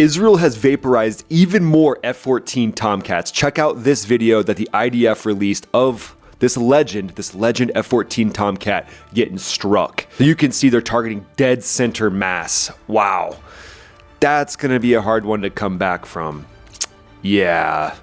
Israel has vaporized even more F-14 Tomcats. Check out this video that the IDF released of this legend F-14 Tomcat getting struck. So you can see they're targeting dead center mass. Wow. That's gonna be a hard one to come back from. Yeah.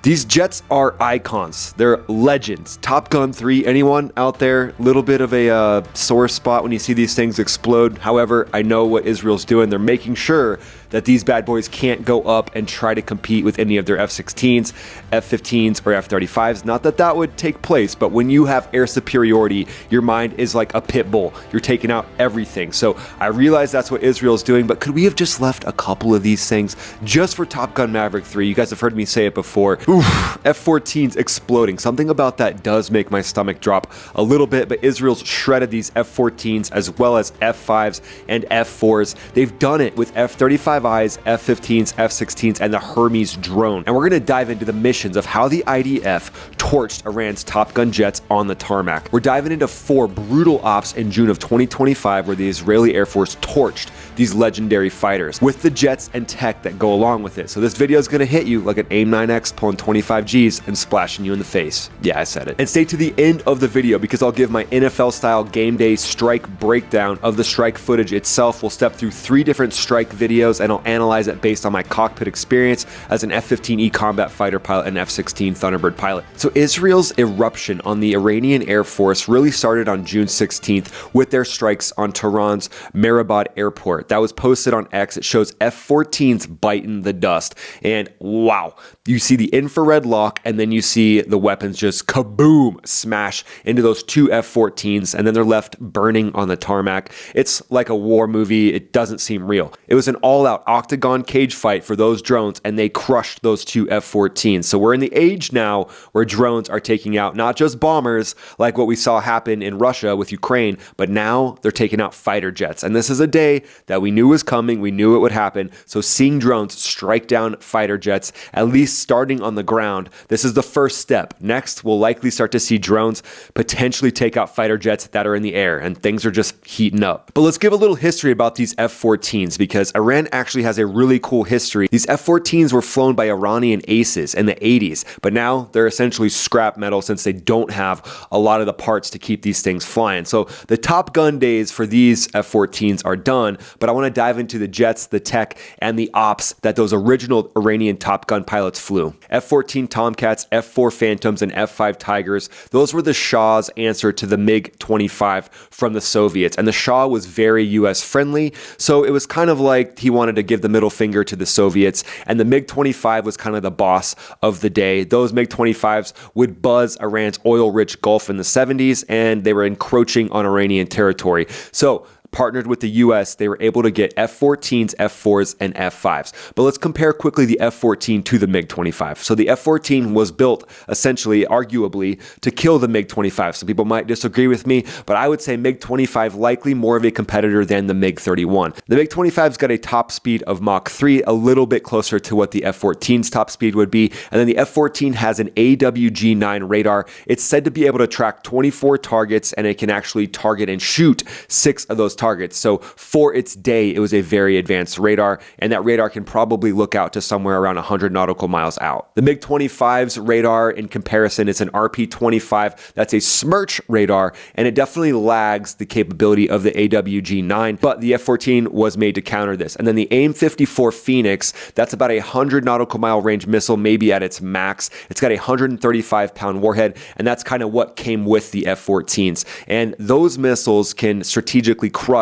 These jets are icons. They're legends. Top Gun 3, anyone out there? Little bit of a sore spot when you see these things explode. However, I know what Israel's doing. They're making sure that these bad boys can't go up and try to compete with any of their F-16s, F-15s, or F-35s. Not that that would take place, but when you have air superiority, your mind is like a pit bull. You're taking out everything. So I realize that's what Israel's doing, but could we have just left a couple of these things just for Top Gun Maverick 3? You guys have heard me say it before. Oof, F-14s exploding. Something about that does make my stomach drop a little bit, but Israel's shredded these F-14s as well as F-5s and F-4s. They've done it with F-35Is, F-15s, F-16s, and the Hermes drone. And we're going to dive into the missions of how the IDF torched Iran's Top Gun jets on the tarmac. We're diving into 4 brutal ops in June of 2025 where the Israeli Air Force torched these legendary fighters with the jets and tech that go along with it. So this video is going to hit you like an AIM-9X pulling 25 Gs and splashing you in the face. Yeah, I said it. And stay to the end of the video because I'll give my NFL-style game day strike breakdown of the strike footage itself. We'll step through 3 different strike videos and I'll analyze it based on my cockpit experience as an F-15E combat fighter pilot and F-16 Thunderbird pilot. So Israel's eruption on the Iranian Air Force really started on June 16th with their strikes on Tehran's Mehrabad airport. That was posted on X. It shows F-14s biting the dust. And wow, you see the infrared lock and then you see the weapons just kaboom, smash into those 2 F-14s and then they're left burning on the tarmac. It's like a war movie. It doesn't seem real. It was an all-out octagon cage fight for those drones and they crushed those 2 F-14s. So we're in the age now where drones are taking out not just bombers like what we saw happen in Russia with Ukraine, but now they're taking out fighter jets. And this is a day that we knew was coming. We knew it would happen. So seeing drones strike down fighter jets, at least starting on the ground, this is the first step. Next, we'll likely start to see drones potentially take out fighter jets that are in the air, and things are just heating up. But let's give a little history about these F-14s because Iran actually has a really cool history. These F-14s were flown by Iranian aces in the 80s, but now they're essentially scrap metal since they don't have a lot of the parts to keep these things flying. So the Top Gun days for these F-14s are done, but I want to dive into the jets, the tech, and the ops that those original Iranian Top Gun pilots flew. F-14 Tomcats, F-4 Phantoms, and F-5 Tigers, those were the Shah's answer to the MiG-25 from the Soviets, and the Shah was very US friendly, so it was kind of like he wanted to give the middle finger to the Soviets, and the MiG-25 was kind of the boss of the day. Those MiG-25s would buzz Iran's oil-rich Gulf in the 70s, and they were encroaching on Iranian territory. So partnered with the US, they were able to get F-14s, F-4s, and F-5s. But let's compare quickly the F-14 to the MiG-25. So the F-14 was built essentially, arguably, to kill the MiG-25. Some people might disagree with me, but I would say MiG-25 likely more of a competitor than the MiG-31. The MiG-25's got a top speed of Mach 3, a little bit closer to what the F-14's top speed would be. And then the F-14 has an AWG-9 radar. It's said to be able to track 24 targets, and it can actually target and shoot 6 of those targets. So for its day, it was a very advanced radar, and that radar can probably look out to somewhere around 100 nautical miles out. The MiG-25's radar, in comparison, it's an RP-25. That's a Smerch radar, and it definitely lags the capability of the AWG-9, but the F-14 was made to counter this. And then the AIM-54 Phoenix, that's about a 100 nautical mile range missile, maybe at its max. It's got a 135-pound warhead, and that's kind of what came with the F-14s. And those missiles can strategically crush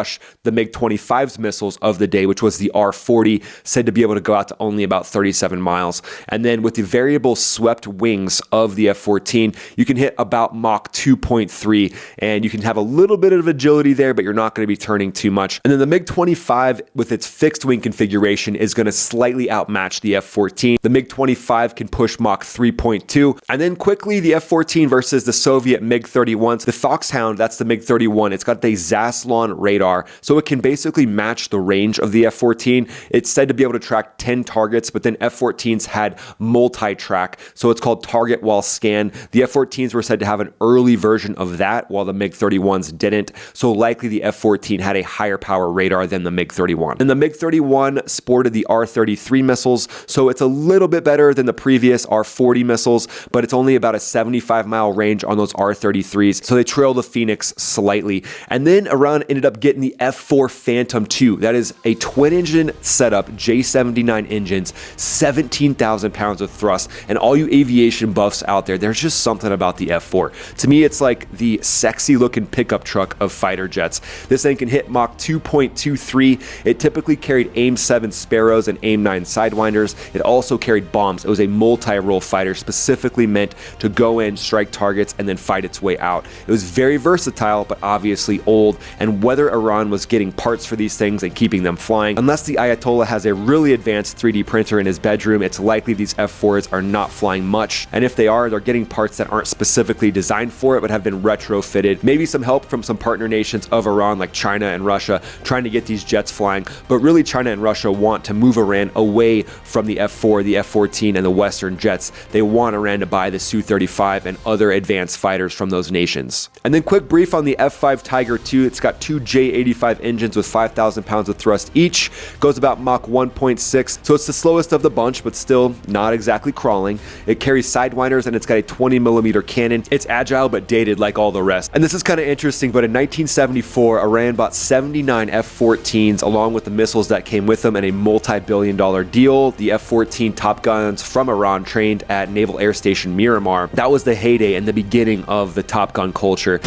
the MiG-25's missiles of the day, which was the R-40, said to be able to go out to only about 37 miles. And then with the variable swept wings of the F-14, you can hit about Mach 2.3, and you can have a little bit of agility there, but you're not going to be turning too much. And then the MiG-25 with its fixed wing configuration is going to slightly outmatch the F-14. The MiG-25 can push Mach 3.2. And then quickly, the F-14 versus the Soviet MiG-31s. The Foxhound, that's the MiG-31. It's got the Zaslon radar radar, so it can basically match the range of the F-14. It's said to be able to track 10 targets, but then F-14s had multi-track, so it's called target while scan. The F-14s were said to have an early version of that, while the MiG-31s didn't, so likely the F-14 had a higher power radar than the MiG-31. And the MiG-31 sported the R-33 missiles, so it's a little bit better than the previous R-40 missiles, but it's only about a 75-mile range on those R-33s, so they trail the Phoenix slightly. And then Iran ended up getting the F-4 Phantom II. That is a twin-engine setup, J-79 engines, 17,000 pounds of thrust, and all you aviation buffs out there, there's just something about the F-4. To me, it's like the sexy-looking pickup truck of fighter jets. This thing can hit Mach 2.23. It typically carried AIM-7 Sparrows and AIM-9 Sidewinders. It also carried bombs. It was a multi-role fighter specifically meant to go in, strike targets, and then fight its way out. It was very versatile, but obviously old, and whether Iran was getting parts for these things and keeping them flying, unless the Ayatollah has a really advanced 3D printer in his bedroom, it's likely these F-4s are not flying much, and if they are, they're getting parts that aren't specifically designed for it, but have been retrofitted. Maybe some help from some partner nations of Iran, like China and Russia, trying to get these jets flying, but really China and Russia want to move Iran away from the F-4, the F-14, and the Western jets. They want Iran to buy the Su-35 and other advanced fighters from those nations. And then quick brief on the F-5 Tiger II. It's got two J-85 engines with 5,000 pounds of thrust each. Goes about Mach 1.6, so it's the slowest of the bunch, but still not exactly crawling. It carries Sidewinders, and it's got a 20mm cannon. It's agile, but dated like all the rest. And this is kind of interesting, but in 1974, Iran bought 79 F-14s along with the missiles that came with them in a multi-billion-dollar deal. The F-14 Top Guns from Iran trained at Naval Air Station Miramar. That was the heyday and the beginning of the Top Gun culture.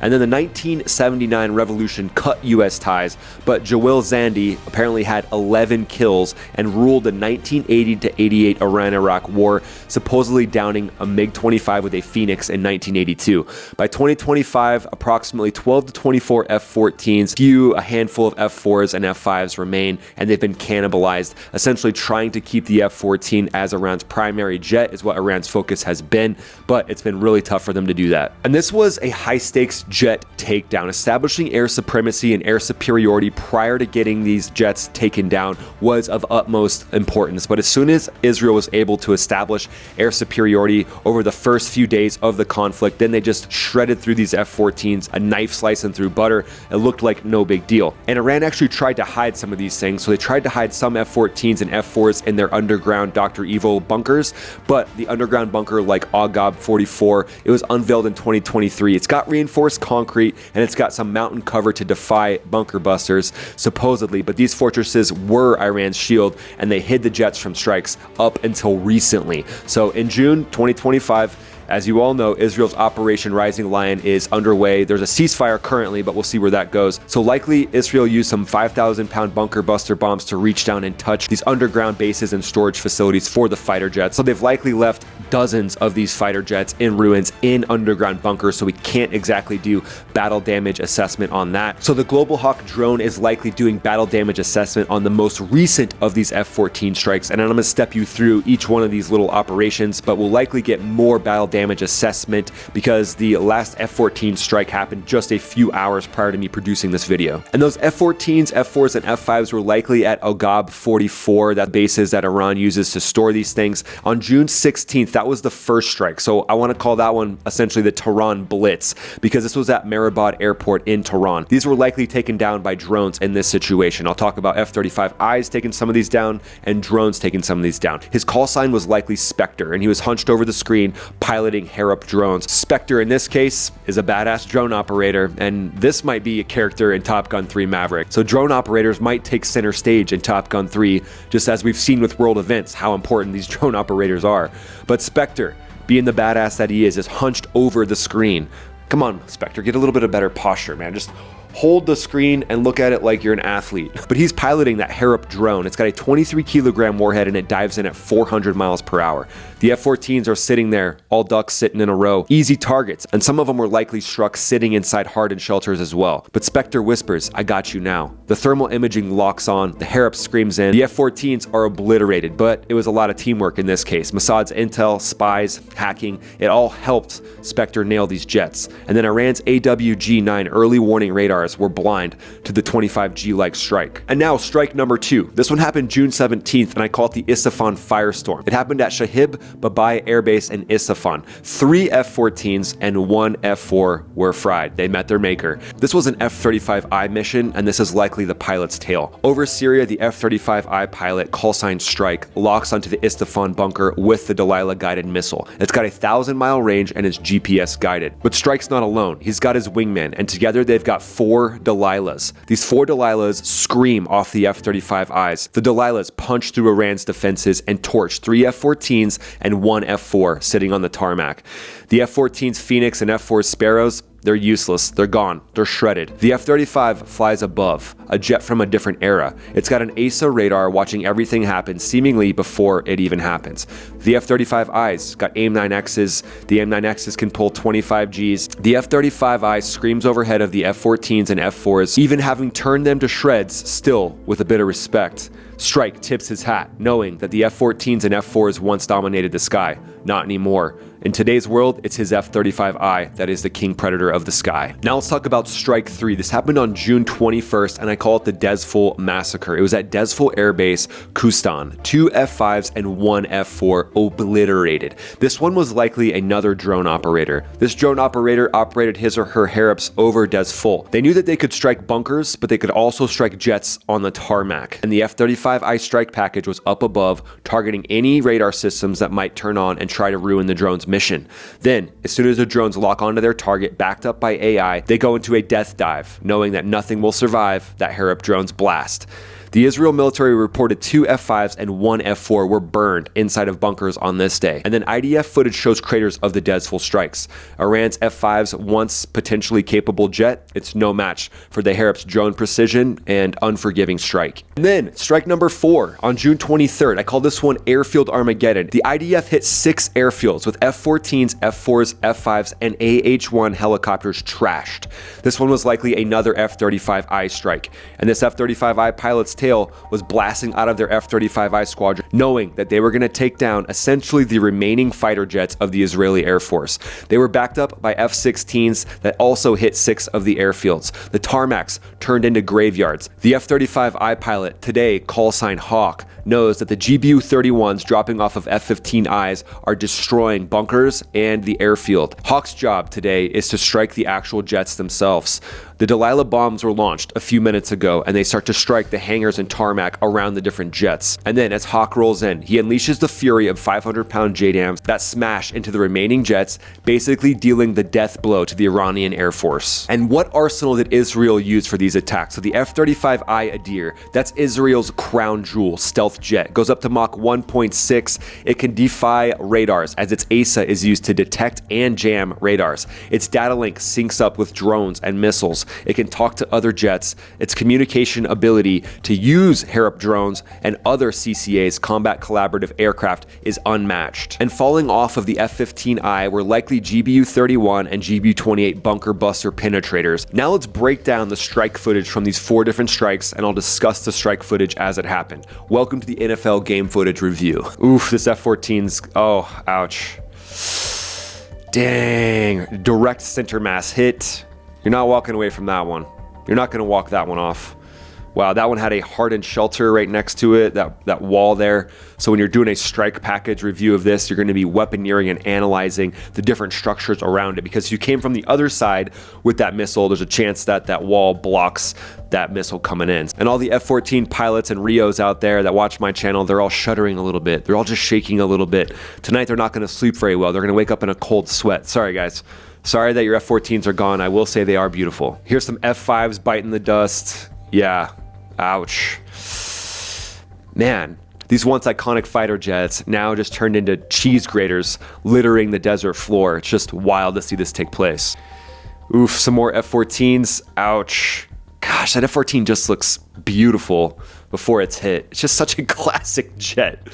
And then the 1979 revolution cut U.S. ties, but Jalil Zandi apparently had 11 kills and ruled the 1980 to 88 Iran-Iraq war, supposedly downing a MiG-25 with a Phoenix in 1982. By 2025, approximately 12 to 24 F-14s, a handful of F-4s and F-5s remain, and they've been cannibalized, essentially trying to keep the F-14 as Iran's primary jet is what Iran's focus has been, but it's been really tough for them to do that. And this was a high-stakes jet takedown. Establishing air supremacy and air superiority prior to getting these jets taken down was of utmost importance. But as soon as Israel was able to establish air superiority over the first few days of the conflict, then they just shredded through these F-14s, a knife slicing through butter. It looked like no big deal. And Iran actually tried to hide some of these things. So they tried to hide some F-14s and F-4s in their underground Dr. Evil bunkers, but the underground bunker like Agab 44, it was unveiled in 2023. It's got reinforced concrete and it's got some mountain cover to defy bunker busters, supposedly, but these fortresses were Iran's shield and they hid the jets from strikes up until recently. So in June 2025, as you all know, Israel's Operation Rising Lion is underway. There's a ceasefire currently, but we'll see where that goes. So likely Israel used some 5,000-pound bunker buster bombs to reach down and touch these underground bases and storage facilities for the fighter jets. So they've likely left dozens of these fighter jets in ruins in underground bunkers, so we can't exactly do battle damage assessment on that. So the Global Hawk drone is likely doing battle damage assessment on the most recent of these F-14 strikes, and I'm going to step you through each one of these little operations, but we'll likely get more battle damage assessment because the last F-14 strike happened just a few hours prior to me producing this video. And those F-14s, F-4s, and F-5s were likely at Agab 44, that bases that Iran uses to store these things. On June 16th, that was the first strike. So I want to call that one essentially the Tehran Blitz because this was at Mehrabad Airport in Tehran. These were likely taken down by drones in this situation. I'll talk about F-35Is taking some of these down and drones taking some of these down. His call sign was likely Spectre, and he was hunched over the screen piloting Harop drones. Spectre in this case is a badass drone operator, and this might be a character in Top Gun 3 Maverick. So drone operators might take center stage in Top Gun 3, just as we've seen with world events how important these drone operators are. But Spectre, being the badass that he is hunched over the screen. Come on, Spectre, get a little bit of better posture, man. Just hold the screen and look at it like you're an athlete. But he's piloting that Harop drone. It's got a 23 kilogram warhead and it dives in at 400 miles per hour. The F-14s are sitting there, all ducks sitting in a row, easy targets, and some of them were likely struck sitting inside hardened shelters as well. But Spectre whispers, "I got you now." The thermal imaging locks on, the Harop screams in, the F-14s are obliterated, but it was a lot of teamwork in this case. Mossad's intel, spies, hacking, it all helped Spectre nail these jets. And then Iran's AWG-9 early warning radars were blind to the 25G-like strike. And now strike number 2. This one happened June 17th, and I call it the Isfahan firestorm. It happened at Shahib Babai Air Base in Isfahan. 3 F-14s and 1 F-4 were fried. They met their maker. This was an F-35I mission, and this is likely the pilot's tale. Over Syria, the F-35I pilot, callsign Strike, locks onto the Isfahan bunker with the Delilah guided missile. It's got a 1,000-mile range and is GPS guided. But Strike's not alone. He's got his wingman, and together they've got 4 Delilahs. These 4 Delilahs scream off the F-35Is. The Delilahs punch through Iran's defenses and torch 3 F-14s and 1 F-4 sitting on the tarmac. The F-14's Phoenix and F-4's Sparrows, they're useless, they're gone, they're shredded. The F-35 flies above, a jet from a different era. It's got an ASA radar watching everything happen seemingly before it even happens. The F-35I's got AIM-9Xs, the AIM-9Xs can pull 25 Gs. The F-35I screams overhead of the F-14s and F-4s, even having turned them to shreds, still with a bit of respect. Strike tips his hat, knowing that the F-14s and F-4s once dominated the sky. Not anymore. In today's world, it's his F-35I that is the king predator of the sky. Now let's talk about Strike 3. This happened on June 21st, and I call it the Dezful Massacre. It was at Dezful Air Base, Kustan. 2 F-5s and 1 F-4 obliterated. This one was likely another drone operator. This drone operator operated his or her Harops over Dezful. They knew that they could strike bunkers, but they could also strike jets on the tarmac. And the F-35I strike package was up above, targeting any radar systems that might turn on and try to ruin the drone's mission. Then, as soon as the drones lock onto their target, backed up by AI, they go into a death dive, knowing that nothing will survive that Harop drone's blast. The Israel military reported 2 F-5s and 1 F-4 were burned inside of bunkers on this day. And then IDF footage shows craters of the Dezful strikes. Iran's F-5's once potentially capable jet, it's no match for the Harop's drone precision and unforgiving strike. And then strike number 4 on June 23rd. I call this one Airfield Armageddon. The IDF hit 6 airfields with F-14s, F-4s, F-5s, and AH-1 helicopters trashed. This one was likely another F-35I strike. And this F-35I pilot's tail was blasting out of their F-35I squadron, knowing that they were going to take down essentially the remaining fighter jets of the Israeli Air Force. They were backed up by F-16s that also hit 6 of the airfields. The tarmacs turned into graveyards. The F-35I pilot, today callsign Hawk, knows that the GBU-31s dropping off of F-15Is are destroying bunkers and the airfield. Hawk's job today is to strike the actual jets themselves. The Delilah bombs were launched a few minutes ago, and they start to strike the hangars and tarmac around the different jets. And then as Hawk rolls in, he unleashes the fury of 500-pound JDAMs that smash into the remaining jets, basically dealing the death blow to the Iranian Air Force. And what arsenal did Israel use for these attacks? So the F-35I Adir, that's Israel's crown jewel stealth jet, goes up to Mach 1.6. It can defy radars as its ASA is used to detect and jam radars. Its data link syncs up with drones and missiles. It can talk to other jets. Its communication ability to use Harop drones and other CCA's combat collaborative aircraft is unmatched. And falling off of the F-15I were likely GBU-31 and GBU-28 bunker buster penetrators. Now let's break down the strike footage from these 4 different strikes, and I'll discuss the strike footage as it happened. Welcome to the NFL game footage review. Oof, this F-14's, oh, ouch. Dang, direct center mass hit. You're not walking away from that one. You're not going to walk that one off. Wow, that one had a hardened shelter right next to it, that wall there. So when you're doing a strike package review of this, you're going to be weaponeering and analyzing the different structures around it, because if you came from the other side with that missile, there's a chance that that wall blocks that missile coming in. And all the F-14 pilots and Rios out there that watch my channel, they're all shuddering a little bit. They're all just shaking a little bit. Tonight, they're not going to sleep very well. They're going to wake up in a cold sweat. Sorry, guys. Sorry that your F-14s are gone. I will say they are beautiful. Here's some F-5s biting the dust. Yeah. Ouch. Man, these once iconic fighter jets now just turned into cheese graters littering the desert floor. It's just wild to see this take place. Oof, some more F-14s. Ouch. Gosh, that F-14 just looks beautiful before it's hit. It's just such a classic jet.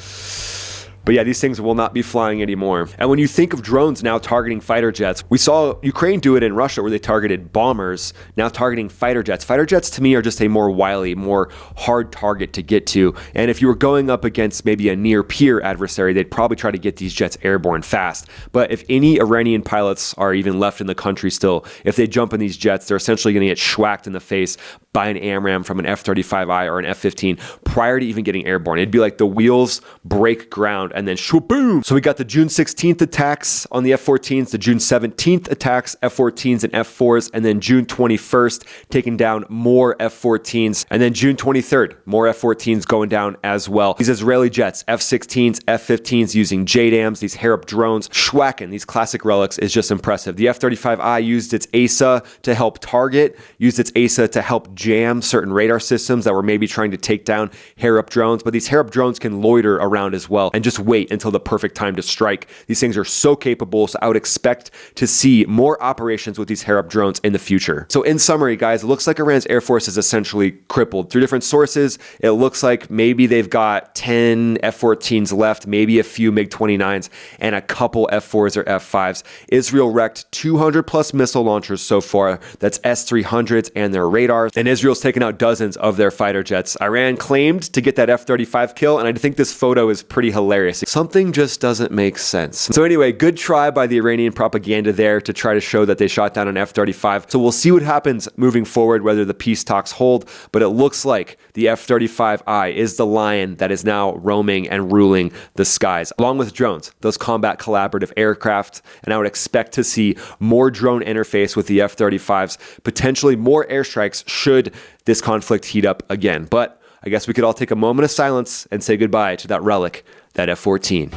But yeah, these things will not be flying anymore. And when you think of drones now targeting fighter jets, we saw Ukraine do it in Russia where they targeted bombers, now targeting fighter jets. Fighter jets to me are just a more wily, more hard target to get to. And if you were going up against maybe a near peer adversary, they'd probably try to get these jets airborne fast. But if any Iranian pilots are even left in the country still, if they jump in these jets, they're essentially going to get schwacked in the face by an AMRAAM from an F-35I or an F-15 prior to even getting airborne. It'd be like the wheels break ground and then boom. So we got the June 16th attacks on the F-14s, the June 17th attacks, F-14s and F-4s, and then June 21st taking down more F-14s, and then June 23rd, more F-14s going down as well. These Israeli jets, F-16s, F-15s using JDAMs, these Harop drones, schwacking these classic relics is just impressive. The F-35I used its ASA to help target, used its ASA to help jam certain radar systems that were maybe trying to take down Harop drones, but these Harop drones can loiter around as well and just wait until the perfect time to strike. These things are so capable, so I would expect to see more operations with these Harop drones in the future. So in summary, guys, it looks like Iran's Air Force is essentially crippled. Through different sources, it looks like maybe they've got 10 F-14s left, maybe a few MiG-29s, and a couple F-4s or F-5s. Israel wrecked 200 plus missile launchers so far. That's S-300s and their radars. And Israel's taken out dozens of their fighter jets. Iran claimed to get that F-35 kill, and I think this photo is pretty hilarious. Something just doesn't make sense. So anyway, good try by the Iranian propaganda there to try to show that they shot down an F-35. So we'll see what happens moving forward, whether the peace talks hold, but it looks like the F-35I is the lion that is now roaming and ruling the skies, along with drones, those combat collaborative aircraft. And I would expect to see more drone interface with the F-35s, potentially more airstrikes should this conflict heat up again. But I guess we could all take a moment of silence and say goodbye to that relic, that F-14.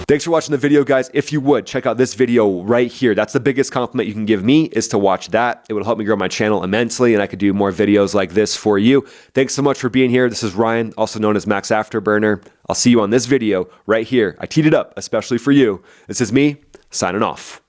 Thanks for watching the video, guys. If you would, check out this video right here. That's the biggest compliment you can give me, is to watch that. It would help me grow my channel immensely, and I could do more videos like this for you. Thanks so much for being here. This is Ryan, also known as Max Afterburner. I'll see you on this video right here. I teed it up especially for you. This is me, signing off.